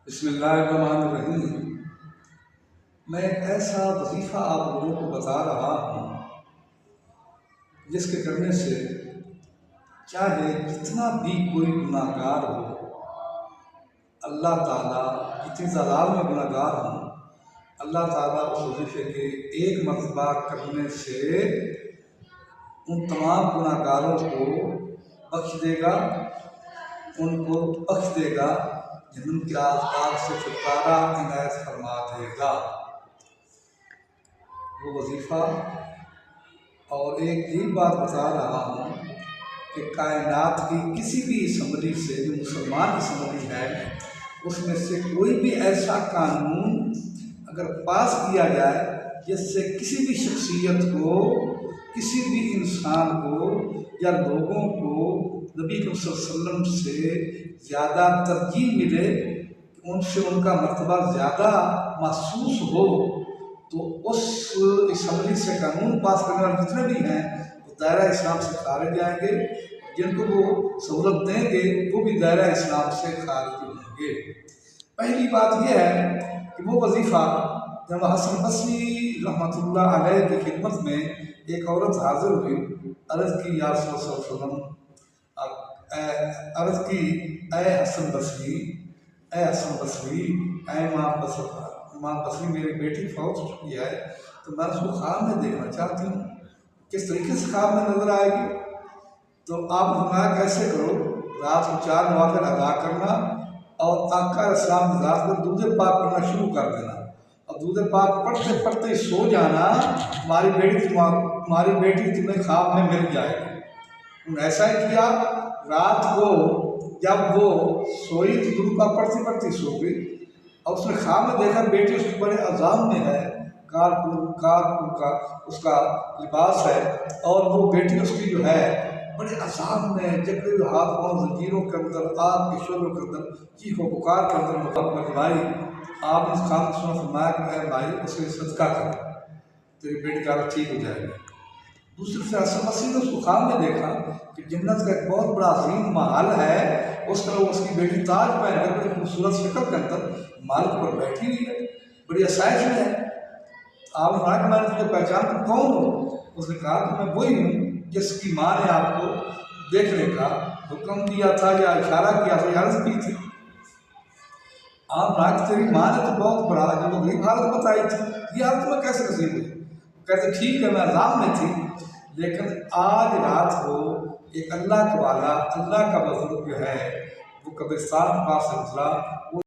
بسم اللہ الرحمن الرحیم۔ میں ایک ایسا وظیفہ آپ لوگوں کو بتا رہا ہوں جس کے کرنے سے چاہے جتنا بھی کوئی گناہ گار ہو، اللہ تعالیٰ جتنی تعداد میں گناہ گار ہوں، اللہ تعالیٰ اس وظیفے کے ایک مرتبہ کرنے سے ان تمام گناہ گاروں کو بخش دے گا، ان کو بخش دے گا، جن کے آگ سے چھٹکارا عنایت فرما دے گا۔ وہ وظیفہ اور ایک یہ بات بتا رہا ہوں کہ کائنات کی کسی بھی اسمبلی سے، جو مسلمان اسمبلی ہے، اس میں سے کوئی بھی ایسا قانون اگر پاس کیا جائے جس سے کسی بھی شخصیت کو، کسی بھی انسان کو یا لوگوں کو نبی کریم صلی اللہ علیہ وسلم سے زیادہ ترجیح ملے، ان سے ان کا مرتبہ زیادہ محسوس ہو، تو اس اسمبلی سے قانون پاس کرنے والے جتنے بھی ہیں وہ دائرہ اسلام سے خارج جائیں گے، جن کو وہ سہولت دیں گے وہ بھی دائرہ اسلام سے خارج ہوں گے۔ پہلی بات یہ ہے کہ وہ وظیفہ جب حسن بصری رحمۃ اللہ علیہ کی خدمت میں ایک عورت حاضر ہوئی، عرض کی یا رسول اللہ صلی اللہ علیہ وسلم، عرض کی اے حسن بصری، اے حسن بصری، اے امام بصری، میری بیٹی فوت ہو چکی ہے، تو میں اس کو خواب میں دیکھنا چاہتی ہوں، کس طریقے سے خواب میں نظر آئے گی؟ تو آپ فرمایا کیسے کرو، رات کو 4 نوافل ادا کرنا اور آقا علیہ السلام کی ذات پر درود پاک پڑھنا شروع کر دینا، اور درود پاک پڑھتے پڑھتے سو جانا، تمہاری بیٹی تمہیں خواب میں مل جائے گی۔ انہوں نے ایسا ہی کیا، رات کو جب وہ سوئی تو درود پاک پڑھتی پڑھتی سو گئی، اور اس نے خواب میں دیکھا بیٹی اس کے بڑے عذاب میں ہے، کارکن کا اس کا لباس ہے، اور وہ بیٹی اس کی جو ہے بڑے عذاب میں، جکڑے ہوئے ہاتھ پاؤں زنجیروں کے اندر، آگ کے شعلوں کے اندر، چیخ و پکار کے اندر مقدمہ بھائی، آپ نے اس خواب میں سنا، فرمایا کہ اے بھائی اسے صدقہ کر، تیری بیٹی کا حالت ٹھیک ہو جائے گی۔ دوسری طرف حسن بصری نے اس کو خواب میں دیکھا کہ جنت کا ایک بہت بڑا عظیم محل ہے، اس طرح اس کی بیٹی تاج پہن کر بڑی خوبصورت شکل کے اندر محل پر بیٹھی ہوئی ہے، بڑی آسائش میں ہے۔ آپ نے کہا کہ میں نے تجھے پہچان کر کون ہوں؟ اس نے کہا کہ میں وہی ہوں جس کی ماں نے آپ کو دیکھنے کا حکم دیا تھا یا اشارہ کیا تھا یا عرض کی تھی۔ آپ نے تیری ماں نے تو بہت بڑا جب وہ غریب حالت بتائی تھی، یہ حالت میں کیسے نصیب ہوئی؟ کہتے ٹھیک ہے میں عذاب میں تھی، لیکن آج رات کو ایک اللہ کے والا، اللہ کا بزرگ جو ہے وہ قبرستان کے پاس سے گزرا،